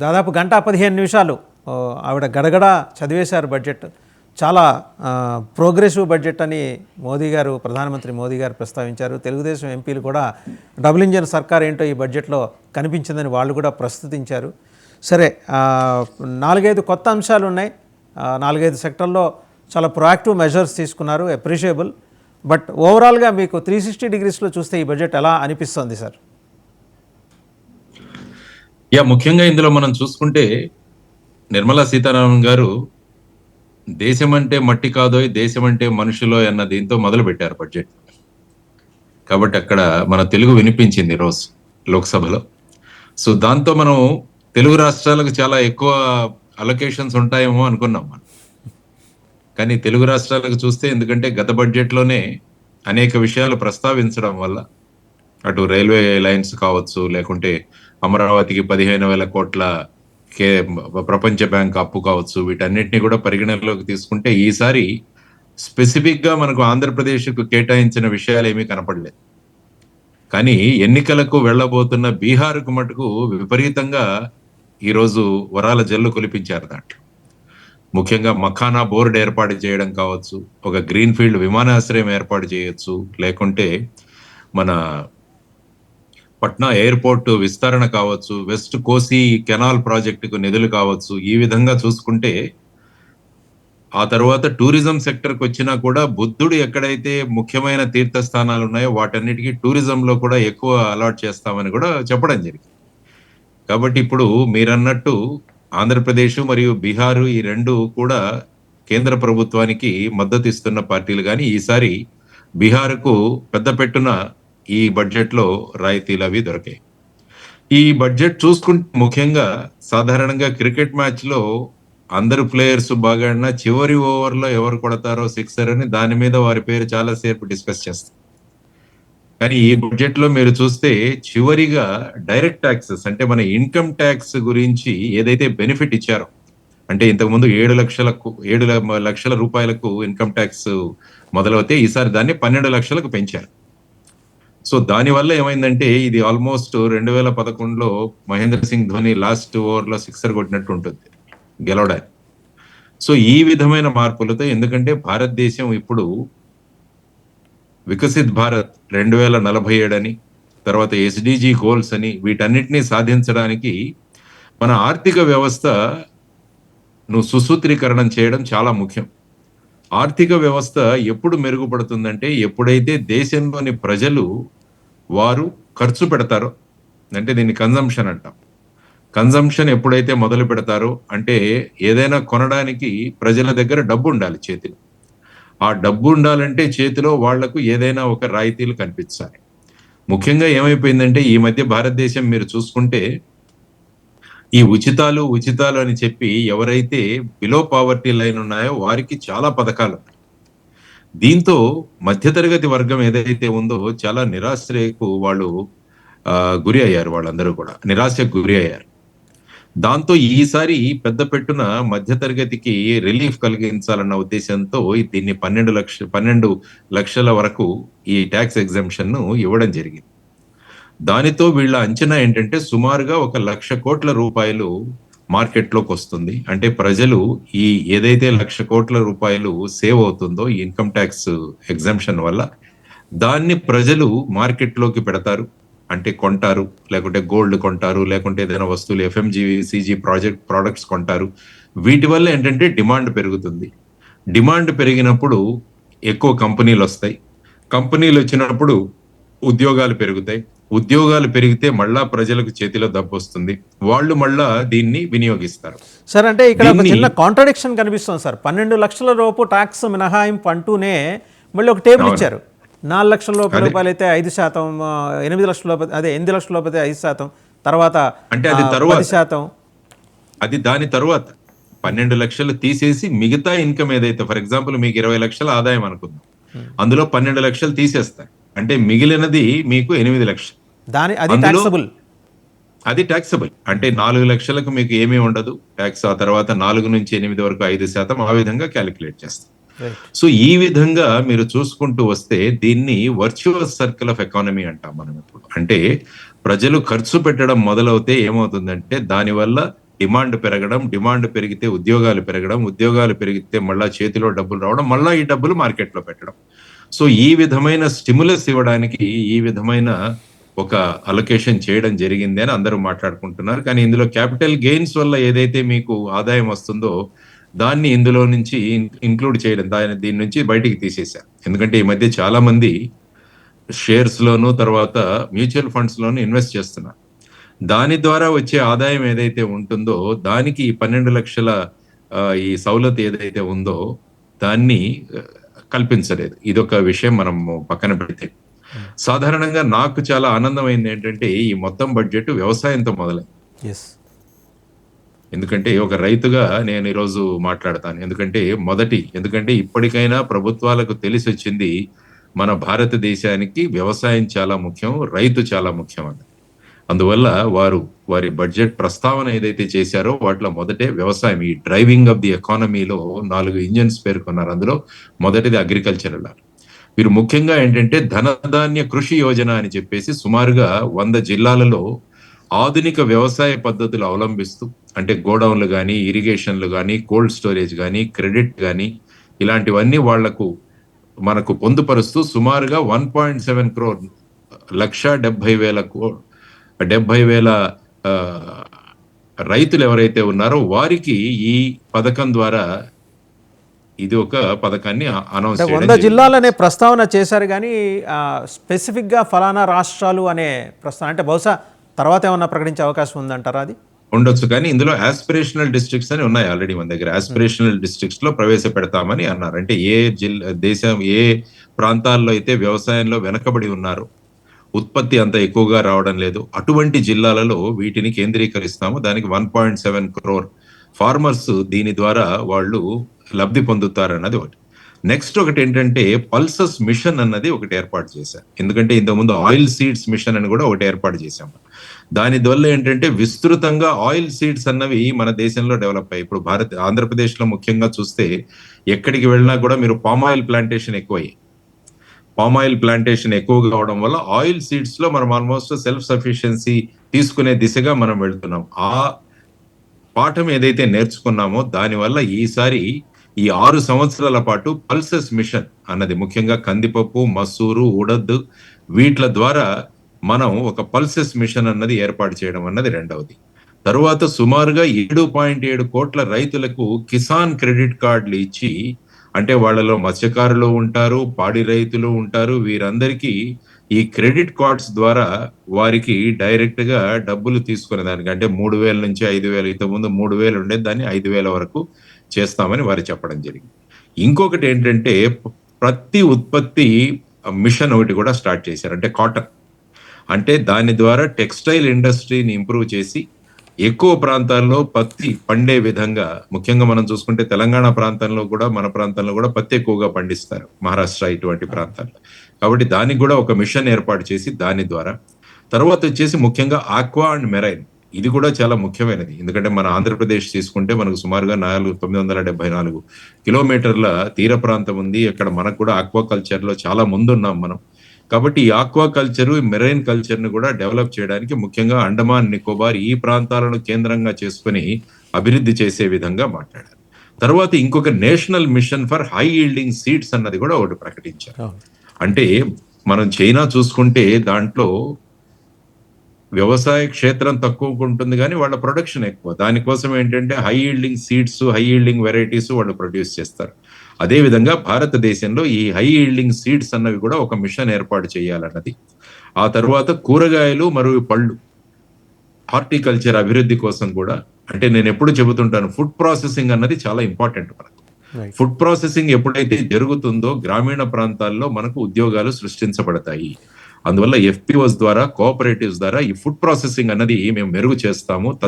దాదాపు 1:15 ఆవిడ గడగడ చదివేశారు బడ్జెట్. చాలా ప్రోగ్రెసివ్ బడ్జెట్ అని ప్రధానమంత్రి మోదీ గారు ప్రస్తావించారు. తెలుగుదేశం ఎంపీలు కూడా డబుల్ ఇంజన్ సర్కార్ ఏంటో ఈ బడ్జెట్లో కనిపించిందని వాళ్ళు కూడా ప్రస్తుతించారు. సరే, 4-5 కొత్త అంశాలు ఉన్నాయి. 4-5 సెక్టర్లో చాలా ప్రొయాక్టివ్ మెజర్స్ తీసుకున్నారు, అప్రిషియబుల్. బట్ ఓవరాల్గా మీకు 360 డిగ్రీస్లో చూస్తే ఈ బడ్జెట్ ఎలా అనిపిస్తుంది సార్? ముఖ్యంగా ఇందులో మనం చూసుకుంటే నిర్మలా సీతారామన్ గారు దేశం అంటే మట్టి కాదోయ్, దేశం అంటే మనుషులో అన్న దీంతో మొదలు పెట్టారు బడ్జెట్. కాబట్టి అక్కడ మన తెలుగు వినిపించింది రోజు లోక్సభలో. సో దాంతో మనం తెలుగు రాష్ట్రాలకు చాలా ఎక్కువ అలొకేషన్స్ ఉంటాయేమో అనుకున్నాం మనం. కానీ తెలుగు రాష్ట్రాలకు చూస్తే, ఎందుకంటే గత బడ్జెట్లోనే అనేక విషయాలు ప్రస్తావించడం వల్ల, అటు రైల్వే లైన్స్ కావచ్చు, లేకుంటే అమరావతికి 15,000 కోట్ల ప్రపంచ బ్యాంక్ అప్పు కావచ్చు, వీటన్నిటిని కూడా పరిగణనలోకి తీసుకుంటే ఈసారి స్పెసిఫిక్ గా మనకు ఆంధ్రప్రదేశ్కు కేటాయించిన విషయాలు ఏమీ కనపడలేదు. కానీ ఎన్నికలకు వెళ్లబోతున్న బీహార్కు మటుకు విపరీతంగా ఈరోజు వరాల జల్లు కొలిపించారు. దాంట్లో ముఖ్యంగా మఖానా బోర్డు ఏర్పాటు చేయడం కావచ్చు, ఒక గ్రీన్ ఫీల్డ్ విమానాశ్రయం ఏర్పాటు చేయొచ్చు, లేకుంటే మన పట్నా ఎయిర్పోర్ట్ విస్తరణ కావచ్చు, వెస్ట్ కోసి కెనాల్ ప్రాజెక్టుకు నిధులు కావచ్చు. ఈ విధంగా చూసుకుంటే ఆ తర్వాత టూరిజం సెక్టర్కి వచ్చినా కూడా బుద్ధుడు ఎక్కడైతే ముఖ్యమైన తీర్థస్థానాలు ఉన్నాయో వాటన్నిటికీ టూరిజంలో కూడా ఎక్కువ అలాట్ చేస్తామని కూడా చెప్పడం జరిగింది. కాబట్టి ఇప్పుడు మీరన్నట్టు ఆంధ్రప్రదేశ్ మరియు బీహార్ ఈ రెండు కూడా కేంద్ర ప్రభుత్వానికి మద్దతు ఇస్తున్న పార్టీలు. కానీ ఈసారి బీహార్కు పెద్ద పెట్టున ఈ బడ్జెట్లో రాయితీలు అవి దొరికాయి. ఈ బడ్జెట్ చూసుకుంటే ముఖ్యంగా సాధారణంగా క్రికెట్ మ్యాచ్ లో అందరు ప్లేయర్స్ బాగా ఆడినా చివరి ఓవర్లో ఎవరు కొడతారో సిక్సర్ అని దాని మీద వారి పేరు చాలా సేపు డిస్కస్ చేస్తారు. కానీ ఈ బడ్జెట్ లో మీరు చూస్తే చివరిగా డైరెక్ట్ ట్యాక్సెస్, అంటే మన ఇన్కమ్ ట్యాక్స్ గురించి ఏదైతే బెనిఫిట్ ఇచ్చారో, అంటే ఇంతకుముందు 7 లక్షల రూపాయలకు ఇన్కమ్ ట్యాక్స్ మొదలవుతే ఈసారి దాన్ని 12 లక్షలకు పెంచారు. సో దానివల్ల ఏమైందంటే ఇది ఆల్మోస్ట్ 2011లో మహేంద్ర సింగ్ ధోని లాస్ట్ ఓవర్లో సిక్సర్ కొట్టినట్టు ఉంటుంది గెలవడానికి. సో ఈ విధమైన మార్పులతో, ఎందుకంటే భారతదేశం ఇప్పుడు వికసిత్ భారత్ 2047 అని, తర్వాత SDG గోల్స్ అని, వీటన్నిటినీ సాధించడానికి మన ఆర్థిక వ్యవస్థను సుసూత్రీకరణం చేయడం చాలా ముఖ్యం. ఆర్థిక వ్యవస్థ ఎప్పుడు మెరుగుపడుతుందంటే ఎప్పుడైతే దేశంలోని ప్రజలు వారు ఖర్చు పెడతారో, అంటే దీన్ని కన్జంప్షన్ అంటాం. కన్జంప్షన్ ఎప్పుడైతే మొదలు పెడతారో, అంటే ఏదైనా కొనడానికి ప్రజల దగ్గర డబ్బు ఉండాలి చేతిలో. ఆ డబ్బు ఉండాలంటే చేతిలో వాళ్లకు ఏదైనా ఒక రాయితీలు కనిపించాలి. ముఖ్యంగా ఏమైపోయిందంటే ఈ మధ్య భారతదేశం మీరు చూసుకుంటే ఈ ఉచితాలు అని చెప్పి ఎవరైతే బిలో పావర్టీ లైన్ ఉన్నాయో వారికి చాలా పథకాలు ఉన్నాయి. దీంతో మధ్యతరగతి వర్గం ఏదైతే ఉందో చాలా నిరాశ్రయకు వాళ్ళు గురి అయ్యారు. వాళ్ళందరూ కూడా నిరాశకు గురి అయ్యారు. దాంతో ఈసారి పెద్ద పెట్టున మధ్యతరగతికి రిలీఫ్ కలిగించాలన్న ఉద్దేశంతో దీన్ని 12 లక్షల వరకు ఈ ట్యాక్స్ ఎగ్జంప్షన్ ను ఇవ్వడం జరిగింది. దానితో వీళ్ళ అంచనా ఏంటంటే సుమారుగా 1,00,000 కోట్ల రూపాయలు మార్కెట్లోకి వస్తుంది. అంటే ప్రజలు ఈ ఏదైతే 1,00,000 కోట్ల రూపాయలు సేవ్ అవుతుందో ఈ ఇన్కమ్ ట్యాక్స్ ఎగ్జంప్షన్ వల్ల, దాన్ని ప్రజలు మార్కెట్లోకి పెడతారు. అంటే కొంటారు, లేకుంటే గోల్డ్ కొంటారు, లేకుంటే ఏదైనా వస్తువులు FMCG ప్రోడక్ట్స్ కొంటారు. వీటి వల్ల ఏంటంటే డిమాండ్ పెరుగుతుంది. డిమాండ్ పెరిగినప్పుడు ఎక్కువ కంపెనీలు వస్తాయి. కంపెనీలు వచ్చినప్పుడు ఉద్యోగాలు పెరుగుతాయి. ఉద్యోగాలు పెరిగితే మళ్ళా ప్రజలకు చేతిలో డబ్బు వస్తుంది. వాళ్ళు మళ్ళా దీన్ని వినియోగిస్తారు. సార్, అంటే ఇక్కడ ఒక చిన్న కాంట్రడిక్షన్ కనిపిస్తుంది సార్. 12 లక్షల రూపాయలు ట్యాక్స్ మినహాయింపు అంటూనే మళ్ళీ ఒక టేబుల్ ఇచ్చారు. 4 లక్షల రూపాయలు అయితే 5%, 8 లక్షల లోపు, అదే 8 లక్షల లోపు అయితే 5%, తర్వాత అంటే అది తర్వాత 10%. అది దాని తర్వాత 12 లక్షలు తీసేసి మిగతా ఇన్కమ్ ఏదైతే, ఫర్ ఎగ్జాంపుల్ మీకు 20 లక్షల ఆదాయం అనుకుందాం, అందులో 12 లక్షలు తీసేస్తారు. అంటే మిగిలినది మీకు 8 లక్షలు. అది ట్యాక్సబుల్. అంటే 4 లక్షలకు మీకు ఏమీ ఉండదు ట్యాక్స్. ఆ తర్వాత 4 నుంచి 8 వరకు 5%, ఆ విధంగా క్యాలిక్యులేట్ చేస్తాం. సో ఈ విధంగా మీరు చూసుకుంటూ వస్తే దీన్ని వర్చువస్ సర్కిల్ ఆఫ్ ఎకానమీ అంటాం మనం ఇప్పుడు. అంటే ప్రజలు ఖర్చు పెట్టడం మొదలవుతే ఏమవుతుందంటే దానివల్ల డిమాండ్ పెరిగితే ఉద్యోగాలు పెరగడం, ఉద్యోగాలు పెరిగితే మళ్ళా చేతిలో డబ్బులు రావడం, మళ్ళా ఈ డబ్బులు మార్కెట్లో పెట్టడం. సో ఈ విధమైన స్టిములస్ ఇవ్వడానికి ఈ విధమైన ఒక అలొకేషన్ చేయడం జరిగింది అని అందరూ మాట్లాడుకుంటున్నారు. కానీ ఇందులో క్యాపిటల్ గెయిన్స్ వల్ల ఏదైతే మీకు ఆదాయం వస్తుందో దాన్ని ఇందులో నుంచి ఇంక్లూడ్ చేయడం, దీని నుంచి బయటికి తీసేశారు. ఎందుకంటే ఈ మధ్య చాలా మంది షేర్స్ లోను, తర్వాత మ్యూచువల్ ఫండ్స్ లోను ఇన్వెస్ట్ చేస్తున్నారు. దాని ద్వారా వచ్చే ఆదాయం ఏదైతే ఉంటుందో దానికి ఈ 12 లక్షల ఈ సౌలత్ ఏదైతే ఉందో దాన్ని కల్పించలేదు. ఇదొక విషయం మనం పక్కన పెడితే, సాధారణంగా నాకు చాలా ఆనందమైంది ఏంటంటే ఈ మొత్తం బడ్జెట్ వ్యవసాయంతో మొదలైంది. ఎందుకంటే ఒక రైతుగా నేను ఈరోజు మాట్లాడతాను. ఎందుకంటే ఇప్పటికైనా ప్రభుత్వాలకు తెలిసి వచ్చింది మన భారతదేశానికి వ్యవసాయం చాలా ముఖ్యం, రైతు చాలా ముఖ్యం అని. అందువల్ల వారి బడ్జెట్ ప్రస్తావన ఏదైతే చేశారో వాటిలో మొదటే వ్యవసాయం, ఈ డ్రైవింగ్ ఆఫ్ ది ఎకానమీలో 4 ఇంజన్స్ పేర్కొన్నారు. అందులో మొదటిది అగ్రికల్చరల్. వీరు ముఖ్యంగా ఏంటంటే ధనధాన్య కృషి యోజన అని చెప్పేసి సుమారుగా 100 జిల్లాలలో ఆధునిక వ్యవసాయ పద్ధతులు అవలంబిస్తూ, అంటే గోడౌన్లు కానీ, ఇరిగేషన్లు కానీ, కోల్డ్ స్టోరేజ్ కానీ, క్రెడిట్ కానీ, ఇలాంటివన్నీ మనకు పొందుపరుస్తూ సుమారుగా 1.7 crore 1,70,000 రైతులు ఎవరైతే ఉన్నారో వారికి ఈ పథకం ద్వారా ఇది ఒక పథకాన్ని అనౌన్స్ చేయడం 100 జిల్లాలనే ప్రస్తావన చేశారు, కానీ స్పెసిఫిక్గా ఫలానా రాష్ట్రాలు అనే ప్రస్తావన అంటే బహుశా తర్వాత ఏమన్నా ప్రకటించే అవకాశం ఉందంటారా? అది ఉండొచ్చు, కానీ ఇందులో ఆస్పిరేషనల్ డిస్ట్రిక్ట్స్ అని ఉన్నాయి ఆల్రెడీ మన దగ్గర. ఆస్పిరేషనల్ డిస్ట్రిక్ట్స్ లో ప్రవేశపెడతామని అన్నారు. అంటే ఏ ప్రాంతాల్లో అయితే వ్యవసాయంలో వెనకబడి ఉన్నారు, ఉత్పత్తి అంత ఎక్కువగా రావడం లేదు, అటువంటి జిల్లాలలో వీటిని కేంద్రీకరిస్తాము. దానికి 1.7 crore ఫార్మర్స్ దీని ద్వారా వాళ్ళు లబ్ధి పొందుతారన్నది ఒకటి. నెక్స్ట్ ఒకటి ఏంటంటే పల్సస్ మిషన్ అన్నది ఒకటి ఏర్పాటు చేశారు. ఎందుకంటే ఇంతకుముందు ఆయిల్ సీడ్స్ మిషన్ అని కూడా ఒకటి ఏర్పాటు చేశాము. దాని వల్ల ఏంటంటే విస్తృతంగా ఆయిల్ సీడ్స్ అన్నవి మన దేశంలో డెవలప్ అయ్యాయి. ఇప్పుడు ఆంధ్రప్రదేశ్ లో ముఖ్యంగా చూస్తే ఎక్కడికి వెళ్ళినా కూడా మీరు పామాయిల్ ప్లాంటేషన్ ఎక్కువయ్యాయి. పామాయిల్ ప్లాంటేషన్ ఎక్కువగా అవడం వల్ల ఆయిల్ సీడ్స్ లో మనం ఆల్మోస్ట్ సెల్ఫ్ సఫిషియన్సీ తీసుకునే దిశగా మనం వెళ్తున్నాం. ఆ పాఠం ఏదైతే నేర్చుకున్నామో దానివల్ల ఈసారి ఈ 6 సంవత్సరాల పాటు పల్సెస్ మిషన్ అన్నది, ముఖ్యంగా కందిపప్పు, మసూరు, ఉడద్ వీట్ల ద్వారా మనం ఒక పల్సెస్ మిషన్ అన్నది ఏర్పాటు చేయడం అన్నది రెండవది. తరువాత సుమారుగా 7.7 కోట్ల రైతులకు కిసాన్ క్రెడిట్ కార్డులు ఇచ్చి, అంటే వాళ్ళలో మత్స్యకారులు ఉంటారు, పాడి రైతులు ఉంటారు, వీరందరికీ ఈ క్రెడిట్ కార్డ్స్ ద్వారా వారికి డైరెక్ట్ గా డబ్బులు తీసుకునే దానికి, అంటే 3,000 నుంచి 5,000, ఇంతకుముందు 3,000 ఉండేది, దాన్ని 5,000 వరకు చేస్తామని వారు చెప్పడం జరిగింది. ఇంకొకటి ఏంటంటే ప్రతి ఉత్పత్తి మిషన్ ఒకటి కూడా స్టార్ట్ చేశారు, అంటే కాటన్. అంటే దాని ద్వారా టెక్స్టైల్ ఇండస్ట్రీని ఇంప్రూవ్ చేసి ఎక్కువ ప్రాంతాల్లో పత్తి పండే విధంగా, ముఖ్యంగా మనం చూసుకుంటే తెలంగాణ ప్రాంతంలో కూడా, మన ప్రాంతంలో కూడా పత్తి ఎక్కువగా పండిస్తారు, మహారాష్ట్ర ఇటువంటి ప్రాంతాల్లో. కాబట్టి దానికి కూడా ఒక మిషన్ ఏర్పాటు చేసి దాని ద్వారా. తర్వాత వచ్చేసి ముఖ్యంగా ఆక్వా అండ్ మెరైన్, ఇది కూడా చాలా ముఖ్యమైనది. ఎందుకంటే మన ఆంధ్రప్రదేశ్ తీసుకుంటే మనకు సుమారుగా 974 కిలోమీటర్ల తీర ప్రాంతం ఉంది. అక్కడ మనకు కూడా ఆక్వా కల్చర్ లో చాలా ముందున్నాం మనం. కాబట్టి ఈ ఆక్వా కల్చర్, మెరైన్ కల్చర్ ని కూడా డెవలప్ చేయడానికి ముఖ్యంగా అండమాన్ నికోబార్ ఈ ప్రాంతాలను కేంద్రంగా చేసుకుని అభివృద్ధి చేసే విధంగా మాట్లాడారు. తర్వాత ఇంకొక national mission for high yielding seeds అన్నది కూడా ఒకటి ప్రకటించారు. అంటే మనం చైనా చూసుకుంటే దాంట్లో వ్యవసాయ క్షేత్రం తక్కువ ఉంటుంది కానీ వాళ్ళ ప్రొడక్షన్ ఎక్కువ. దానికోసం ఏంటంటే high yielding seeds, high yielding varieties వాళ్ళు ప్రొడ్యూస్ చేస్తారు. అదే విధంగా భారతదేశంలో ఈ హై ఈల్డింగ్ సీడ్స్ అన్నవి కూడా ఒక మిషన్ ఏర్పాటు చేయాలన్నది. ఆ తర్వాత కూరగాయలు మరియు పళ్ళు, హార్టికల్చర్ అభివృద్ధి కోసం కూడా, అంటే నేను ఎప్పుడు చెబుతుంటాను, ఫుడ్ ప్రాసెసింగ్ అన్నది చాలా ఇంపార్టెంట్ మనకు. ఫుడ్ ప్రాసెసింగ్ ఎప్పుడైతే జరుగుతుందో గ్రామీణ ప్రాంతాల్లో మనకు ఉద్యోగాలు సృష్టించబడతాయి. అందువల్ల FPOs ద్వారా, కోఆపరేటివ్స్ ద్వారా ఈ ఫుడ్ ప్రాసెసింగ్ అన్నది మేము మెరుగు చేస్తాము.